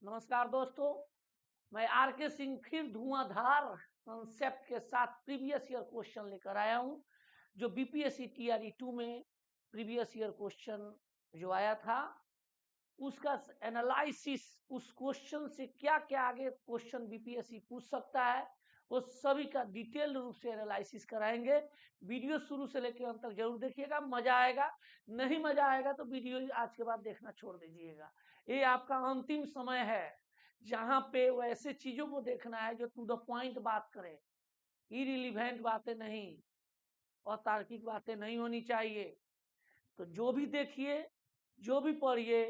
नमस्कार दोस्तों, मैं आर के सिंह फिर धुआंधार कंसेप्ट के साथ प्रीवियस ईयर क्वेश्चन लेकर आया हूं। जो बीपीएससी टीआरई 2 में प्रीवियस ईयर क्वेश्चन जो आया था उसका एनालिसिस, उस क्वेश्चन से क्या क्या आगे क्वेश्चन बीपीएससी पूछ सकता है वो सभी का डिटेल रूप से एनालिसिस कराएंगे। वीडियो शुरू से लेकर अंत तक जरूर देखिएगा, मजा आएगा। नहीं मजा आएगा तो वीडियो आज के बाद देखना छोड़ दीजिएगा। ये आपका अंतिम समय है जहां पे वैसे चीजों को देखना है जो टू द पॉइंट बात करे, इरिलीवेंट बातें नहीं और तार्किक बातें नहीं होनी चाहिए। तो जो भी देखिए, जो भी पढ़िए,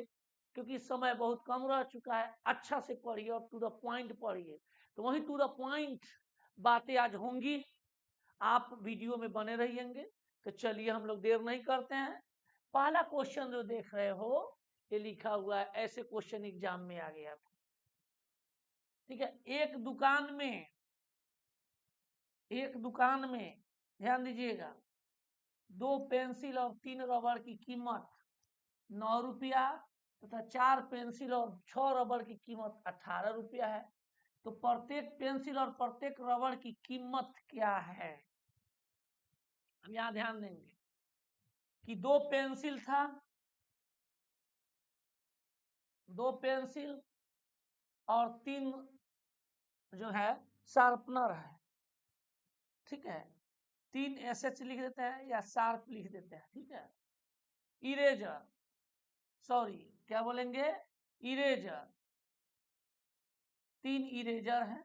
क्योंकि समय बहुत कम रह चुका है, अच्छा से पढ़िए और टू द पॉइंट पढ़िए। तो वही टू द पॉइंट बातें आज होंगी। आप वीडियो में बने रहिएंगे। तो चलिए हम लोग देर नहीं करते हैं। पहला क्वेश्चन जो देख रहे हो ये लिखा हुआ है, ऐसे क्वेश्चन एग्जाम में आ गया था। ठीक है, एक दुकान में ध्यान दीजिएगा, 2 पेंसिल और 3 रबड़ की कीमत 9 रुपया तथा 4 पेंसिल और 6 रबड़ की कीमत 18 रुपया है। तो प्रत्येक पेंसिल और प्रत्येक रबड़ की कीमत क्या है? हम यहाँ ध्यान देंगे कि 2 पेंसिल था, 2 पेंसिल और 3 जो है शार्पनर है। ठीक है, 3 एसएच लिख देते हैं या शार्प लिख देते हैं। ठीक है, इरेजर, सॉरी क्या बोलेंगे, इरेजर, 3 इरेजर है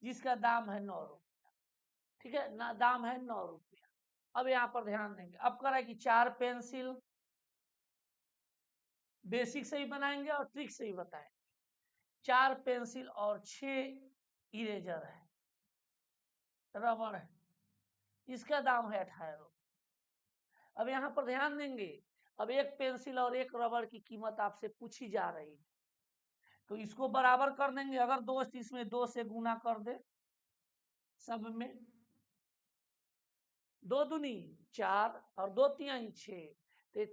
जिसका दाम है 9 रुपया। ठीक है ना, दाम है 9 रुपया। अब यहाँ पर ध्यान देंगे, अब कह रहा है कि 4 पेंसिल, बेसिक से ही बनाएंगे और ट्रिक से ही बताएंगे। 4 पेंसिल और 6 इरेजर है, रबड़ है, इसका दाम है 18 रुपया। अब यहाँ पर ध्यान देंगे, अब एक पेंसिल और एक रबड़ की कीमत आपसे पूछी जा रही है, तो इसको बराबर कर देंगे। अगर दोस्त इसमें 2 से गुना कर दे, सब में 2 दूनी 4 और 2 तिहाई 6। तो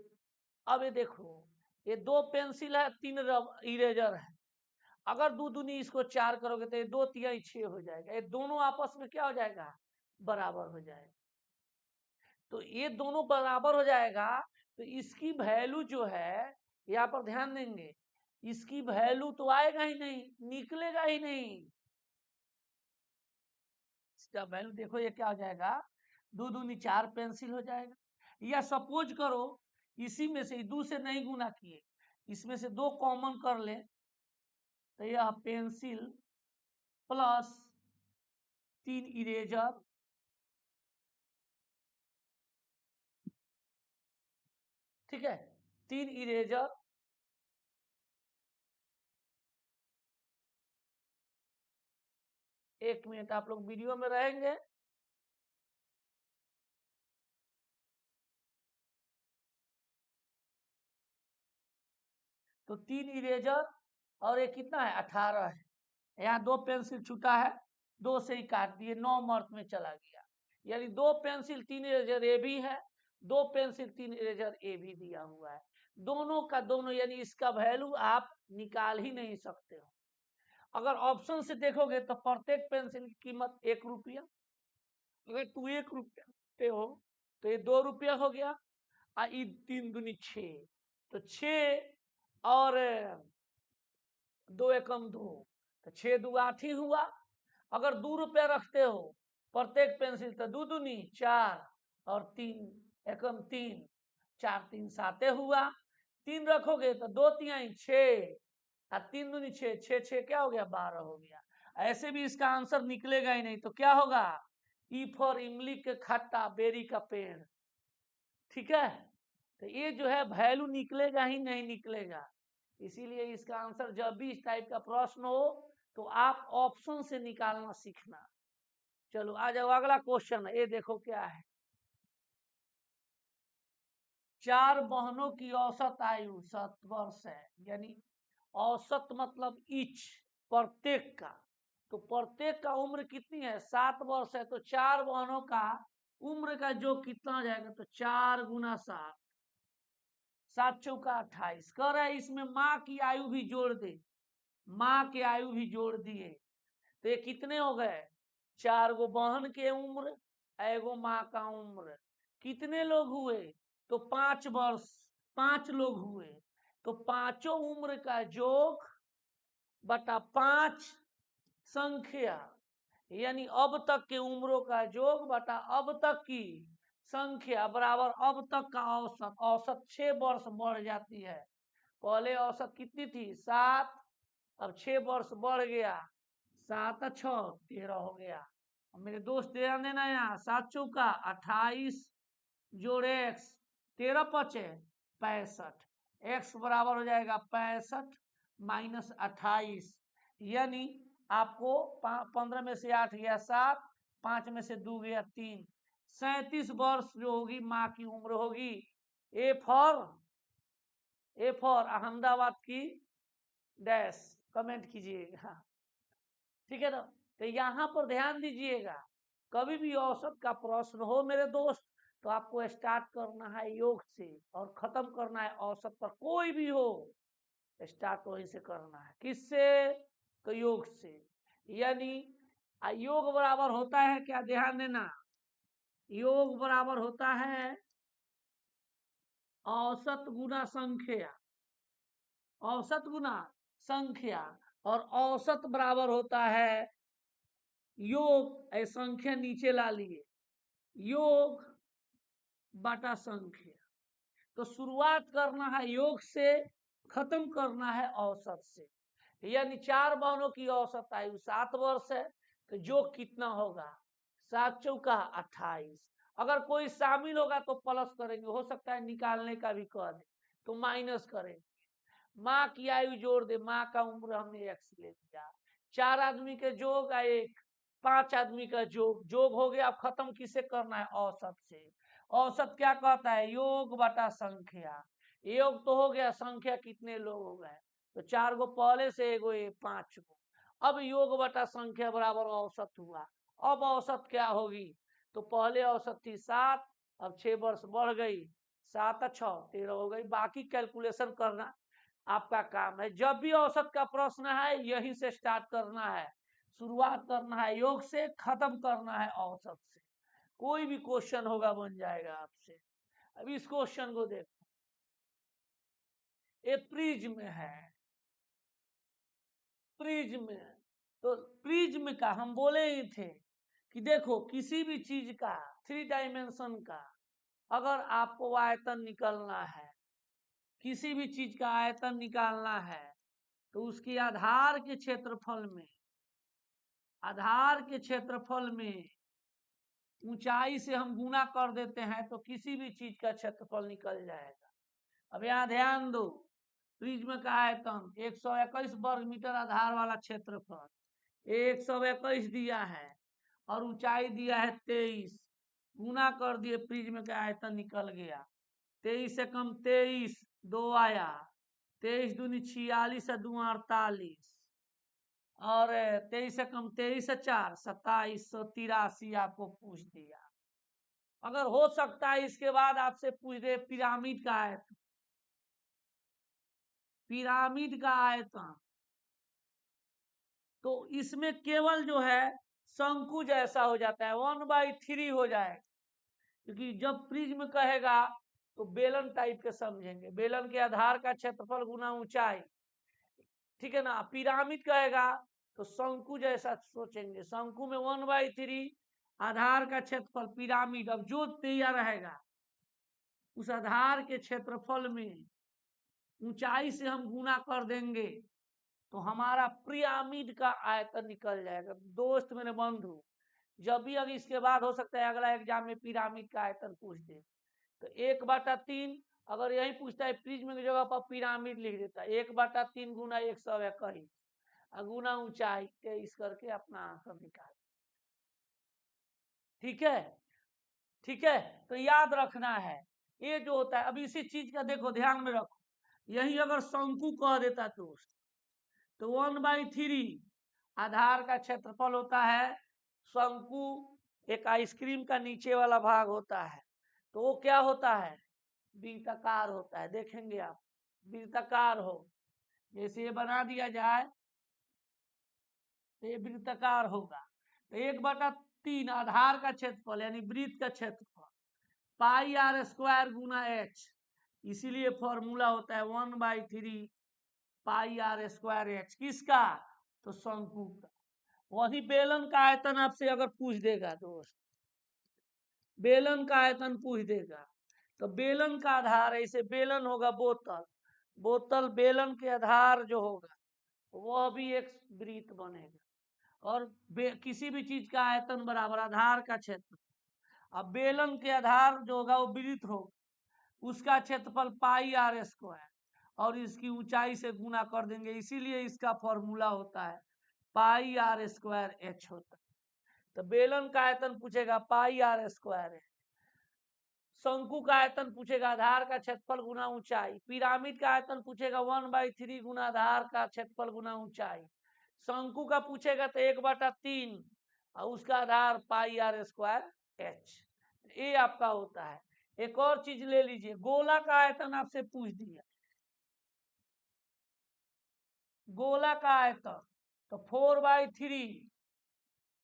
अब ये देखो, ये 2 पेंसिल है, 3 इरेजर है। अगर 2 दूनी इसको 4 करोगे तो ये 2 तिहाई 6 हो जाएगा। ये दोनों आपस में क्या हो जाएगा, बराबर हो जाएगा। तो ये दोनों बराबर हो जाएगा, तो इसकी वैल्यू जो है, यहाँ पर ध्यान देंगे, इसकी वैल्यू तो आएगा ही नहीं, निकलेगा ही नहीं। इसका वैल्यू देखो, ये क्या हो जाएगा, 2 दूनी 4 पेंसिल हो जाएगा। या सपोज करो इसी में से 2 से नहीं गुना किए, इसमें से 2 कॉमन कर ले, तो यह पेंसिल प्लस 3 इरेजर, ठीक है, 3 इरेजर, एक मिनट आप लोग वीडियो में रहेंगे। तो 3 इरेजर और ये कितना है, 18 है। यहाँ 2 पेंसिल छूटा है, 2 से ही काट दिए, 9 मर्क में चला गया। यानी 2 पेंसिल 3 इरेजर ए भी है, 2 पेंसिल 3 इरेजर ए भी दिया हुआ है। दोनों का दोनों, यानी इसका वैल्यू आप निकाल ही नहीं सकते हो। अगर ऑप्शन से देखोगे तो प्रत्येक पेंसिल की कीमत 1 रुपया। अगर तू 1 रुपया पे हो तो ये 2 रुपया हो गया, 3 दूनी 6, तो 6 और 2 एकम 2, तो 6 दू 8 ही हुआ। अगर 2 रुपया रखते हो प्रत्येक पेंसिल तो 2 दूनी 4 और 3 एकम 3, 4 3 7 हुआ। 3 रखोगे तो 2 तिहाई 6 और 3 दूनी 6, 6 6 क्या हो गया, 12 हो गया। ऐसे भी इसका आंसर निकलेगा ही नहीं, तो क्या होगा, ई फॉर इमली के खट्टा बेरी का पेड़। ठीक है, तो ये जो है वैल्यू निकलेगा ही नहीं, निकलेगा। इसीलिए इसका आंसर जब भी इस टाइप का प्रश्न हो तो आप ऑप्शन से निकालना सीखना। चलो आ जाओ, अगला क्वेश्चन ये देखो क्या है। 4 बहनों की औसत आयु 7 वर्ष है, यानी औसत मतलब ईच, प्रत्येक का। तो प्रत्येक का उम्र कितनी है, 7 वर्ष है। तो 4 बहनों का उम्र का जो कितना हो जाएगा, तो 4 गुना 7, 7 चौका 28। कह रहा है इसमें माँ की आयु भी जोड़ दे, माँ की आयु भी जोड़ दिए तो ये कितने हो गए? 4 गो बहन के उम्र, एगो माँ का उम्र, कितने लोग हुए? तो 5 वर्ष, 5 लोग हुए। तो पांचों उम्र का योग बटा 5 संख्या, यानी अब तक के उम्रों का योग बटा अब तक की संख्या बराबर अब तक का औसत। औसत 6 वर्ष बढ़ जाती है। पहले औसत कितनी थी? 7, अब 6 वर्ष बढ़ गया, 7 और 6 13 हो गया। मेरे दोस्त ध्यान देना, यहाँ 7 चौका 28 जोड़े x, 13 पचे 65, x बराबर हो जाएगा 65 माइनस 28, यानी आपको 15 में से 8 गया 7, 5 में से 2 गया 3, 37 वर्ष जो होगी माँ की उम्र होगी। ए फॉर अहमदाबाद की डैश कमेंट कीजिएगा, ठीक है ना। तो यहाँ पर ध्यान दीजिएगा, कभी भी औसत का प्रश्न हो मेरे दोस्त तो आपको स्टार्ट करना है योग से और खत्म करना है औसत पर। कोई भी हो स्टार्ट वहीं से करना है। किससे? तो योग से। यानी योग बराबर होता है क्या? ध्यान देना, योग बराबर होता है औसत गुना संख्या, औसत गुना संख्या, और औसत बराबर होता है योग, संख्या नीचे ला लिए, योग बटा संख्या। तो शुरुआत करना है योग से, खत्म करना है औसत से। यानी 4 बहनों की औसत आयु 7 वर्ष है, तो योग कितना होगा? 7 चौका 28। अगर कोई शामिल होगा तो प्लस करेंगे, हो सकता है निकालने का भी कह दे तो माइनस करेंगे। माँ की आयु जोड़ दे, माँ का उम्र हमने x ले लिया, 4 आदमी के जोग एक, 5 आदमी का जोग हो गया। अब खत्म किसे करना है? औसत से। औसत क्या कहता है? योग बटा संख्या। योग तो हो गया, संख्या कितने लोग हो गए? तो 4 गो पहले से, एगो 5 गो। अब योग बटा संख्या बराबर औसत हुआ। अब औसत क्या होगी? तो पहले औसत थी 7, अब 6 वर्ष बढ़ गई, 7 और 6 13 हो गई। बाकी कैलकुलेशन करना आपका काम है। जब भी औसत का प्रश्न है यहीं से स्टार्ट करना है, शुरुआत करना है योग से, खत्म करना है औसत से। कोई भी क्वेश्चन होगा बन जाएगा आपसे। अब इस क्वेश्चन को देखो, ये प्रिज्म है, प्रिज्म। तो प्रिज्म का हम बोले ही थे कि देखो किसी भी चीज का 3 डायमेंशन का अगर आपको आयतन निकलना है, किसी भी चीज का आयतन निकालना है तो उसकी आधार के क्षेत्रफल में, आधार के क्षेत्रफल में ऊंचाई से हम गुना कर देते हैं तो किसी भी चीज का क्षेत्रफल निकल जाएगा। अब यहाँ ध्यान दो, प्रिज्म का आयतन 121 वर्ग मीटर आधार वाला क्षेत्रफल 121 दिया है और ऊंचाई दिया है 23, गुना कर दिए, प्रिज्म का आयतन निकल गया। 23 से कम 23, 2 आया, 23 दूनी 46 और 2 48, और 23 से कम 23 से 4 2783 आपको पूछ दिया। अगर हो सकता है इसके बाद आपसे पूछ दे पिरामिड का आयतन, पिरामिड का आयतन, तो इसमें केवल जो है शंकु जैसा हो जाता है, 1/3 हो जाएगा। क्योंकि जब प्रिज्म कहेगा तो बेलन टाइप के समझेंगे, बेलन के आधार का क्षेत्रफल गुना ऊंचाई, ठीक है ना। पिरामिड कहेगा तो शंकु जैसा सोचेंगे, शंकु में 1/3 आधार का क्षेत्रफल, पिरामिड। अब जो दिया रहेगा उस आधार के क्षेत्रफल में ऊंचाई से हम गुना कर देंगे तो हमारा पिरामिड का आयतन निकल जाएगा। दोस्त मेरे बंधु, जब भी अगर इसके बाद हो सकता है अगला एग्जाम में पिरामिड का आयतन पूछ दे तो 1/3, अगर यही पूछता है प्रिज्म की जगह पर पिरामिड लिख देता है, 1/3 गुना 121 गुना ऊंचाई 23 करके अपना आंसर निकाल। ठीक है, ठीक है। तो याद रखना है ये जो होता है। अब इसी चीज का देखो, ध्यान में रखो, यही अगर शंकु कह देता दोस्त तो 1/3 आधार का क्षेत्रफल होता है। शंकु एक आइसक्रीम का नीचे वाला भाग होता है, तो वो क्या होता है? वृत्ताकार होता है, देखेंगे आप वृत्ताकार हो, जैसे ये बना दिया जाए तो ये वृत्ताकार होगा। तो 1/3 आधार का क्षेत्रफल यानी वृत्त का क्षेत्रफल पाई आर स्क्वायर गुना एच, इसीलिए फॉर्मूला होता है 1/3 पाई आर स्क्वायर एच। किसका? तो शंकु का। वही बेलन का आयतन आपसे अगर पूछ देगा दोस्त, बेलन का आयतन पूछ देगा, तो बेलन का आधार ऐसे बेलन होगा बोतल, बोतल बेलन के आधार जो होगा वह भी एक वृत्त बनेगा। और किसी भी चीज का आयतन बराबर आधार का क्षेत्र, अब बेलन के आधार जो होगा वो वृत्त होगा, उसका क्षेत्रफल पाई आर स्क्वायर और इसकी ऊंचाई से गुना कर देंगे, इसीलिए इसका फॉर्मूला होता है पाई आर स्क्वायर एच होता है। तो बेलन का आयतन पूछेगा पाई आर स्क्वायर है, शंकु का आयतन पूछेगा आधार का क्षेत्रफल गुना ऊंचाई, पिरामिड का आयतन पूछेगा 1/3 गुना आधार का क्षेत्रफल गुना ऊंचाई, शंकु का पूछेगा तो 1/3 और उसका आधार पाई आर स्क्वायर एच। ये आपका होता है। एक और चीज ले लीजिए, गोला का आयतन आपसे पूछ दिया, गोला का आयतन तो 4/3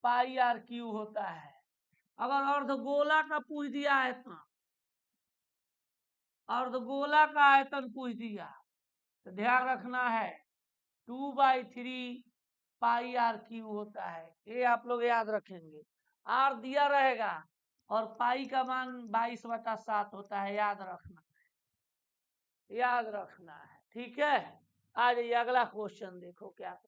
पाई आर क्यू होता है। अगर अर्धगोला का पूछ दिया आयतन, अर्धगोला का आयतन पूछ दिया तो ध्यान रखना है 2/3 पाई आर क्यू होता है, ये आप लोग याद रखेंगे। आर दिया रहेगा और पाई का मान 22/7 होता है, याद रखना है, याद रखना है, ठीक है। आ जाइए अगला क्वेश्चन देखो क्या।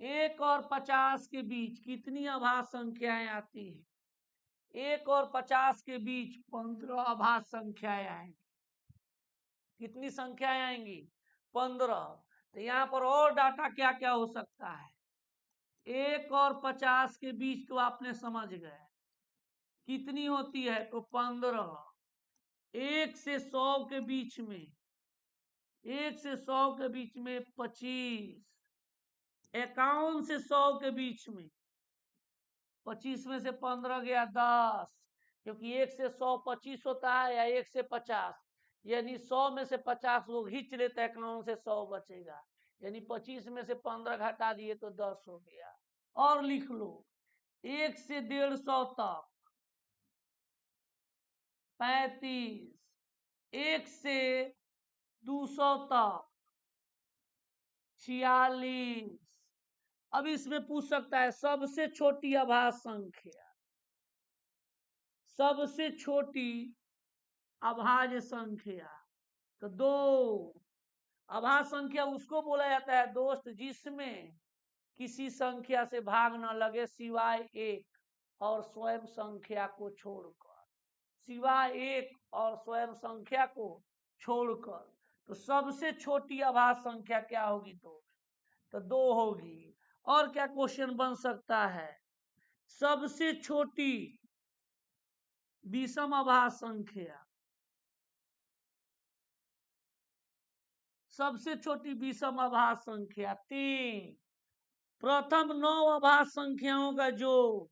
1 और 50 के बीच कितनी अभाज्य संख्याएं आती है? 1 और 50 के बीच 15 अभाज्य संख्याएं आएंगी। कितनी संख्याएं आएंगी? 15। तो यहाँ पर और डाटा क्या क्या हो सकता है? 1 और 50 के बीच तो आपने समझ गए कितनी होती है, तो 15। 1 से 100 के बीच में, 1 से 100 के बीच में 25, 51 से 100 के बीच में 25 में से 15 गया 10, क्योंकि 1 से 100 25 होता है या 1 से 50, यानी 100 में से 50 वो खींच लेता है, 51 से 100 बचेगा, यानी 25 में से 15 घटा दिए तो 10 हो गया। और लिख लो 1 से 150 तक 35, 1 से 200 तक 46। अब इसमें पूछ सकता है सबसे छोटी अभाज्य संख्या, सबसे छोटी अभाज्य संख्या तो 2। अभाज्य संख्या उसको बोला जाता है दोस्त जिसमें किसी संख्या से भाग न लगे सिवाय 1 और स्वयं संख्या को छोड़कर, सिवाय 1 और स्वयं संख्या को छोड़कर। तो सबसे छोटी अभाज्य संख्या क्या होगी दोस्त? तो 2 होगी। और क्या क्वेश्चन बन सकता है? सबसे छोटी विषम अभाज्य संख्या, सबसे छोटी विषम अभाज्य संख्या 3। प्रथम 9 अभाज्य संख्याओं का योग,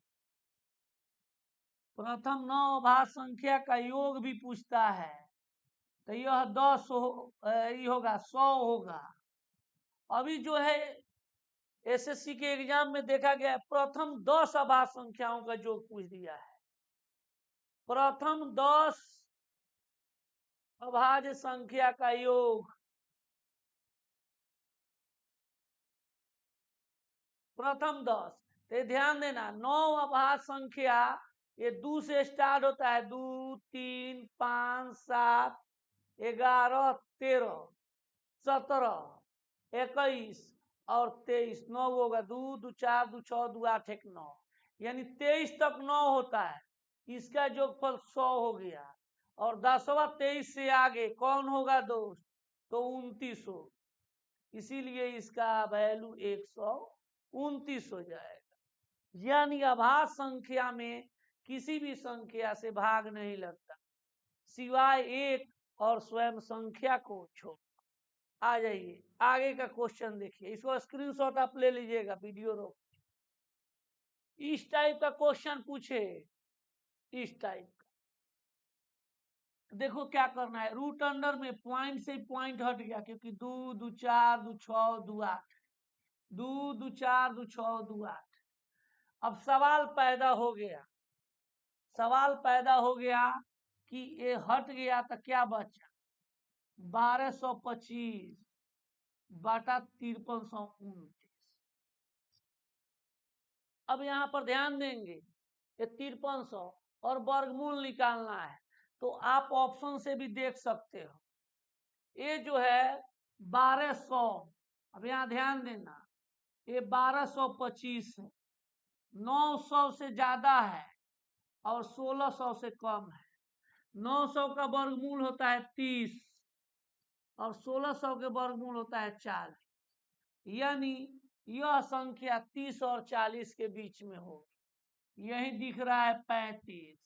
प्रथम 9 अभाज्य संख्या का योग भी पूछता है, तो यह 10 होगा 100 होगा। अभी जो है एसएससी के एग्जाम में देखा गया प्रथम 10 अभाज्य संख्याओं का योग पूछ दिया है, प्रथम 10 अभाज्य संख्या का योग, प्रथम 10। तो ध्यान देना 9 अभाज्य संख्या ये 2 से स्टार्ट होता है, 2 3 5 7 11 13 17 21 और 23, 9 होगा, 2 2 4 2 6 2 8 1 9, यानी 23 तक 9 होता है, इसका योगफल 100 हो गया। और 10वां 23 से आगे कौन होगा दोस्त? तो 29 हो, इसीलिए इसका वैल्यू 129 हो जाएगा। यानी अभाज्य संख्या में किसी भी संख्या से भाग नहीं लगता सिवाय 1 और स्वयं संख्या को छोड़। आ जाइए आगे का क्वेश्चन देखिए, इसको स्क्रीनशॉट आप ले लीजिएगा, वीडियो रोक। इस टाइप का क्वेश्चन पूछे, इस टाइप का तो देखो क्या करना है, रूट अंडर में पॉइंट से पॉइंट हट गया, क्योंकि 2 2 4 2 6 2 8, 2 2 4 2 6 2 8। अब सवाल पैदा हो गया, सवाल पैदा हो गया कि ये हट गया तो क्या बचा, 1225 बटा 5329। अब यहाँ पर ध्यान देंगे, ये 5300 और वर्गमूल निकालना है, तो आप ऑप्शन से भी देख सकते हो। ये जो है 1200, अब यहाँ ध्यान देना, ये 1225 है, 900 से ज्यादा है और 1600 से कम है। 900 का वर्गमूल होता है 30 और 1600 के वर्गमूल होता है 40, यानी यह संख्या 30 और 40 के बीच में होगी। यही दिख रहा है 35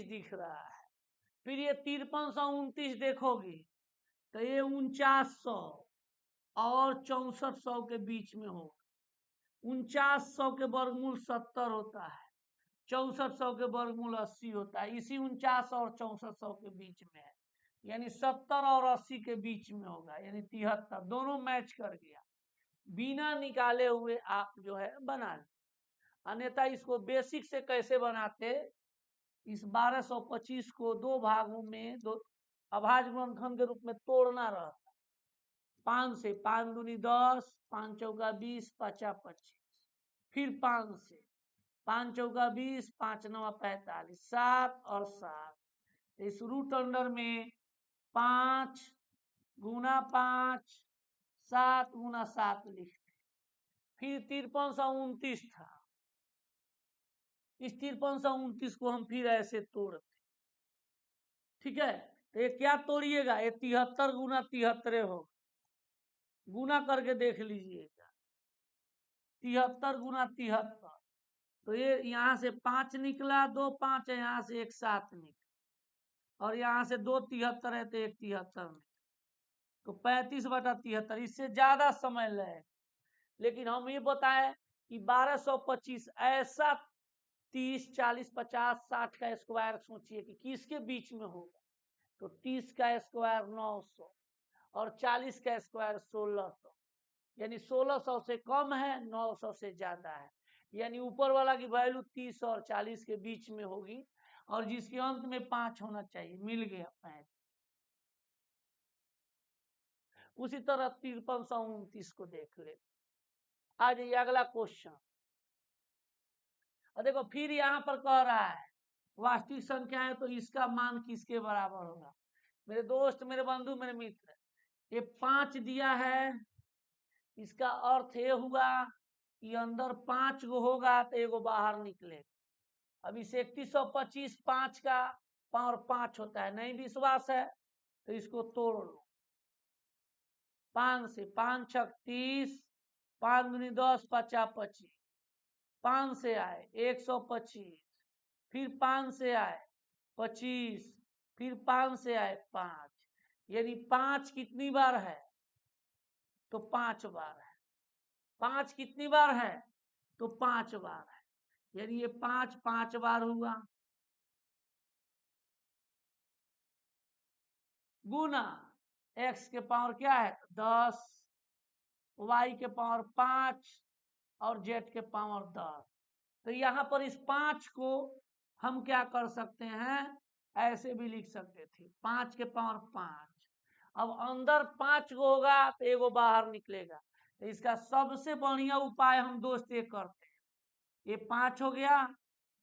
दिख रहा है। फिर ये 5329 देखोगे तो ये 4900 और 6400 के बीच में होगा। 4900 के वर्गमूल 70 होता है, 6400 के वर्गमूल 80 होता है, इसी 49 और 6400 के बीच में है, यानी 70 और 80 के बीच में होगा, यानी 73। दोनों मैच कर गया, बिना निकाले हुए आप जो है बना लें। अन्यथा इसको बेसिक से कैसे बनाते, इस 1225 को दो भागों में, दो अभाज्य गुणनखंड के रूप में तोड़ना रहता। 5 से 5 दूनी 10, 5 चौका 20, 5 25, फिर 5 से 5 चौका 20, 5 नवा 45, 7 और 7। इस रूट अंडर में 5 गुना 5, 7 गुना 7 लिखते। फिर 5329 था, इस 5329 को हम फिर ऐसे तोड़ते, ठीक है। तो ये क्या तोड़िएगा, ये 73 गुना 73 हो, गुना करके देख लीजिएगा, 73 गुना 73। तो ये यहाँ से 5 निकला, 2 5 है, यहाँ से 1 7 निकला, और यहाँ से 2 73 है तो 1 73 निकला, तो 35 बटा 73। इससे ज्यादा समय लगे, लेकिन हम ये बताएं कि 1225 ऐसा 30 40 50 60 का स्क्वायर सोचिए कि किसके बीच में होगा, तो 30 का स्क्वायर 900 और 40 का स्क्वायर 1600, यानी 1600 से कम है, 900 से ज्यादा है, यानी ऊपर वाला की वैल्यू 30 और 40 के बीच में होगी, और जिसके अंत में 5 होना चाहिए, मिल गया 5। उसी तरह 5329 को देख ले। आ जाइए अगला क्वेश्चन, और देखो फिर यहाँ पर कह रहा है वास्तविक संख्या है तो इसका मान किसके बराबर होगा। मेरे दोस्त, मेरे बंधु, मेरे मित्र, ये 5 दिया है, इसका अर्थ ये हुआ कि अंदर 5 गो होगा तो एगो बाहर निकलेगा। अब इस 3125 5 का पावर 5 होता है, नहीं विश्वास है तो इसको तोड़ लो। 5 से 5 छक 30, 5 दूनी 10, 50 25, 5 से आए 125, फिर 5 से आए 25, फिर 5 से आए 5, यानी 5 कितनी बार है, तो 5 बार है। 5 कितनी बार है, तो 5 बार है, यानी ये 5 5 बार हुआ, गुना x के पावर क्या है 10, y के पावर 5 और z के पावर 10। तो यहाँ पर इस 5 को हम क्या कर सकते हैं, ऐसे भी लिख सकते थे, 5 के पावर 5। अब अंदर 5 गो होगा तो एगो बाहर निकलेगा, तो इसका सबसे बढ़िया उपाय हम दोस्त ये करते हैं, ये 5 हो गया,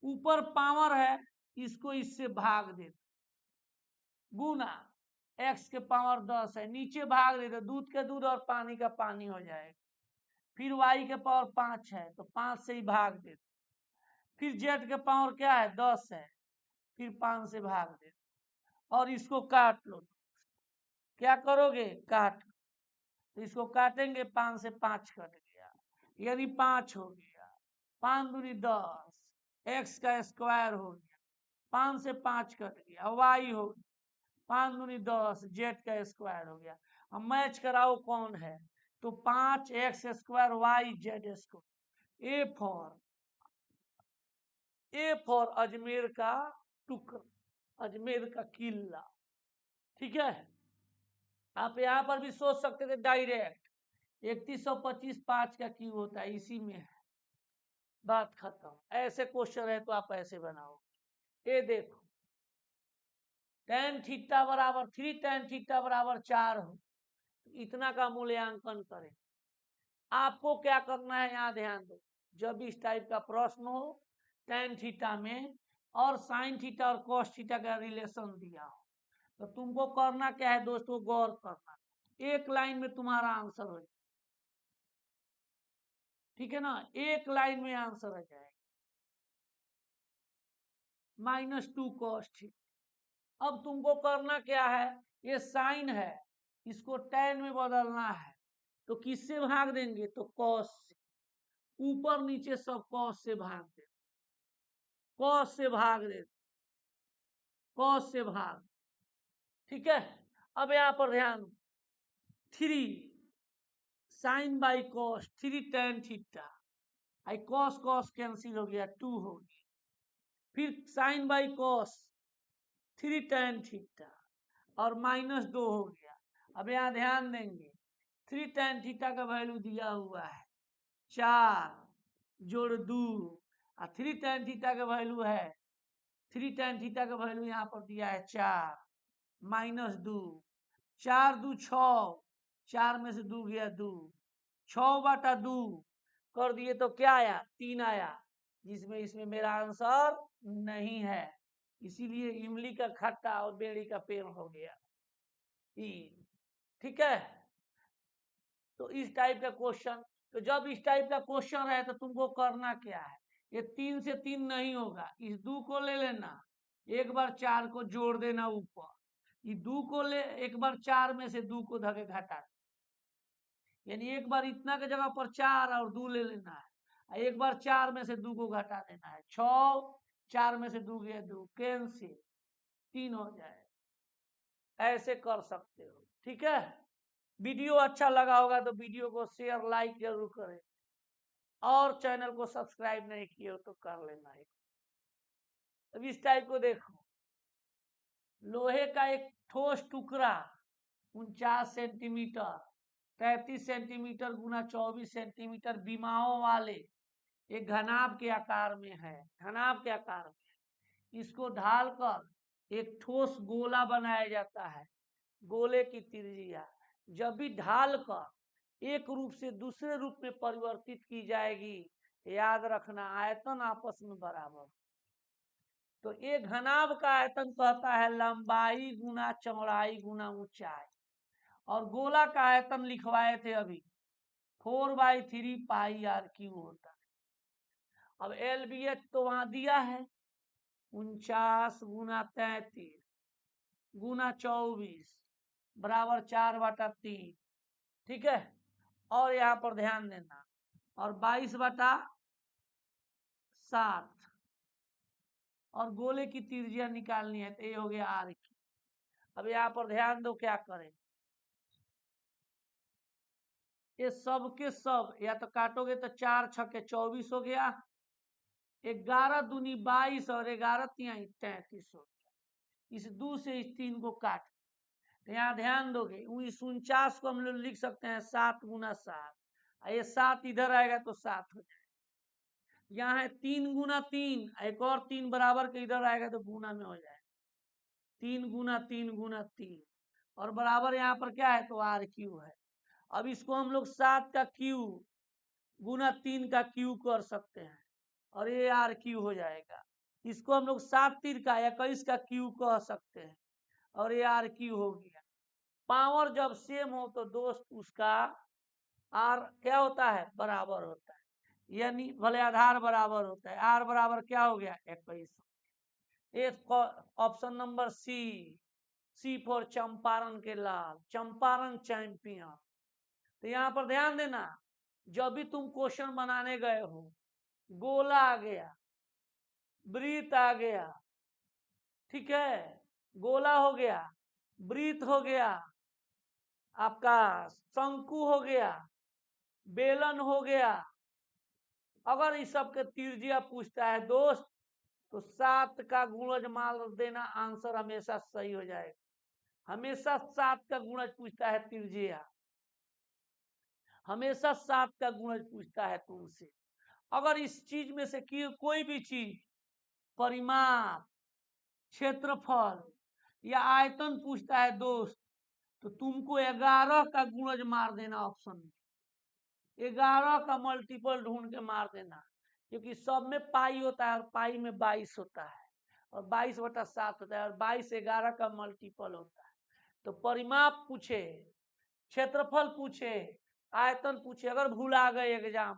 ऊपर पावर है, इसको इससे भाग देते, गुना x के पावर 10 है, नीचे भाग देते, दूध के दूध और पानी का पानी हो जाएगा। फिर y के पावर 5 है तो 5 से ही भाग देते, फिर z के पावर क्या है 10 है, फिर 5 से भाग देते, और इसको काट लो। क्या करोगे, काट, तो इसको काटेंगे, 5 से 5 कट गया, यानी 5 हो गया, 5 दूनी 10, x का स्क्वायर हो गया, 5 से 5 कट गया, y हो गया, 5 दूनी 10, z का स्क्वायर हो गया। अब मैच कराओ कौन है, तो 5 x square y z square. A for Ajmer का टुकड़ा, अजमेर का किला। ठीक है, आप यहाँ पर भी सोच सकते थे डायरेक्ट 3125 का क्यों होता है, इसी में है, बात खत्म। ऐसे क्वेश्चन है तो आप ऐसे बनाओ। ये देखो tan थीटा बराबर 3 tan थीटा बराबर 4 हो, इतना का मूल्यांकन करें। आपको क्या करना है, यहाँ ध्यान दो, जब इस टाइप का प्रश्न हो tan थीटा में और sin थीटा और cos थीटा का रिलेशन दिया हो, तो तुमको करना क्या है दोस्तों, गौर करना, एक लाइन में तुम्हारा आंसर हो जाए। ठीक है ना, एक लाइन में आंसर आ जाएगा, -2 cos थीटा। अब तुमको करना क्या है, ये साइन है, इसको tan में बदलना है, तो किससे भाग देंगे, तो cos से, ऊपर नीचे सब cos से भाग दे, cos से भाग दे, cos से भाग। ठीक है, अब यहाँ पर ध्यान, 3 sin by cos 3 tan theta, I cos cos cancel हो गया, 2 हो गया, फिर sin by cos 3 tan theta और -2 हो गया। अब यहाँ ध्यान देंगे 3 tan थीटा का वैल्यू दिया हुआ है 4 जोड़ 2 और 3 tan थीटा का वैल्यू है 3 tan थीटा का वैल्यू यहाँ पर दिया है 4 -2, 4 2 6, 4 में से 2 गया 2, 6/2 कर दिए तो क्या आया, 3 आया, जिसमें इसमें मेरा आंसर नहीं है, इसीलिए इमली का खट्टा और बेड़ी का पेड़ हो गया। ठीक है, तो इस टाइप का क्वेश्चन, तो जब इस टाइप का क्वेश्चन रहे तो तुमको करना क्या है, ये 3 से 3 नहीं होगा, इस 2 को ले लेना, एक बार 4 को जोड़ देना ऊपर, ये 2 को ले, एक बार 4 में से 2 को धके घटा, यानी एक बार इतना के जगह पर 4 और 2 ले लेना है, एक बार 4 में से 2 को घटा देना है, 6, 4 में से 2 गया 2, कैंसिल, 3 हो जाए, ऐसे कर सकते हो। ठीक है, वीडियो अच्छा लगा होगा तो वीडियो को शेयर लाइक जरूर करें, और चैनल को सब्सक्राइब नहीं किए हो तो कर लेना है। अब इस टाइप को देखो, लोहे का एक ठोस टुकड़ा 49 सेंटीमीटर 33 सेंटीमीटर गुना 24 सेंटीमीटर विमाओं वाले एक घनाभ के आकार में है, घनाभ के आकार में, इसको ढालकर एक ठोस गोला बनाया जाता है। गोले की त्रिज्या जब भी ढालकर एक रूप से दूसरे रूप में परिवर्तित की जाएगी, याद रखना आयतन आपस में बराबर। तो एक घनाभ का आयतन कहता है लंबाई गुना चौड़ाई गुना ऊंचाई, और गोला का आयतन लिखवाए थे अभी 4/3 पाई आर क्यू होता है। अब LBH तो वहां दिया है 49 गुना 33 गुना 24 बराबर 4/3। ठीक है, और यहाँ पर ध्यान देना, और 22/7, और गोले की त्रिज्या निकालनी है, तो ये हो गया आर की। अब यहाँ पर ध्यान दो क्या करें, ये सब के सब या तो काटोगे तो 4 छक्के 24 हो गया, 11 दूनी 22 और 11 तिहाई 33 हो गया। इस 2 से इस 3 को काट, तो यहाँ ध्यान दोगे इस 49 को हम लोग लिख सकते हैं 7 गुना 7, ये 7 इधर आएगा तो 7 हो जाएगा। यहाँ है 3 गुना 3, एक और 3 बराबर के इधर आएगा तो गुना में हो जाएगा, 3 गुना 3 गुना 3, और बराबर यहाँ पर क्या है, तो आर क्यू है। अब इसको हम लोग 7 का क्यू गुना 3 का क्यू कर सकते हैं, और ये आर क्यू हो जाएगा। इसको हम लोग 7 का 21 का क्यू कह सकते हैं, और ये आर क्यू हो गया। पावर जब सेम हो तो दोस्त उसका आर क्या होता है, बराबर होता है, यानी भले आधार बराबर होता है, आर बराबर क्या हो गया, 21। Option number C for Champaran के लाल, चंपारण चैंपियन। तो यहाँ पर ध्यान देना, जब भी तुम क्वेश्चन बनाने गए हो, गोला आ गया, वृत्त आ गया, ठीक है, गोला हो गया, वृत्त हो गया, आपका शंकु हो गया, बेलन हो गया, अगर इस सब के त्रिज्या पूछता है दोस्त तो 7 का गुणज मार देना, आंसर हमेशा सही हो जाएगा। हमेशा 7 का गुणज पूछता है त्रिज्या, हमेशा 7 का गुणज पूछता है तुमसे। अगर इस चीज में से कोई भी चीज, परिमाप, क्षेत्रफल या आयतन पूछता है दोस्त, तो तुमको 11 का गुणज मार देना ऑप्शन में, 11 का मल्टीपल ढूंढ के मार देना, क्योंकि सब में पाई होता है और पाई में 22 होता है और 22/7 होता है और 22 11 का मल्टीपल होता है। तो परिमाप पूछे, क्षेत्रफल पूछे, आयतन पूछे, अगर भूला गए एग्जाम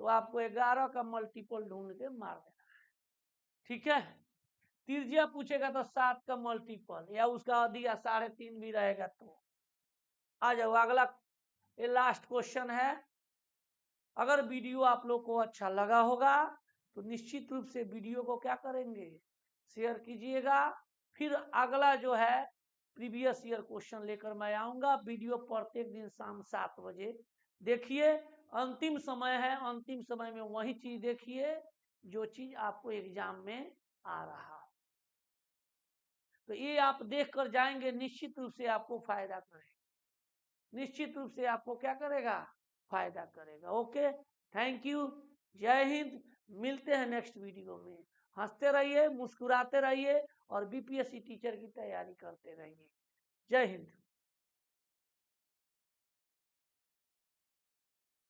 तो आपको 11 का मल्टीपल ढूंढ के मार देना है, ठीक है। त्रिज्या पूछेगा तो 7 का मल्टीपल या उसका अधिक 3.5 भी रहेगा। तो आ जाओ अगला, ये लास्ट क्वेश्चन है। अगर वीडियो आप लोग को अच्छा लगा होगा तो निश्चित रूप से वीडियो को क्या करेंगे, शेयर कीजिएगा। फिर अगला जो है प्रीवियस ईयर क्वेश्चन लेकर मैं आऊंगा। वीडियो प्रत्येक दिन शाम 7 बजे देखिए। अंतिम समय है, अंतिम समय में वही चीज देखिए जो चीज आपको एग्जाम में आ रहा। तो ये आप देख कर जाएंगे, निश्चित रूप से आपको फायदा करेगा, निश्चित रूप से आपको क्या करेगा, फायदा करेगा। ओके, थैंक यू, जय हिंद। मिलते हैं नेक्स्ट वीडियो में। हंसते रहिए, मुस्कुराते रहिए और बीपीएससी टीचर की तैयारी करते रहिए। जय हिंद।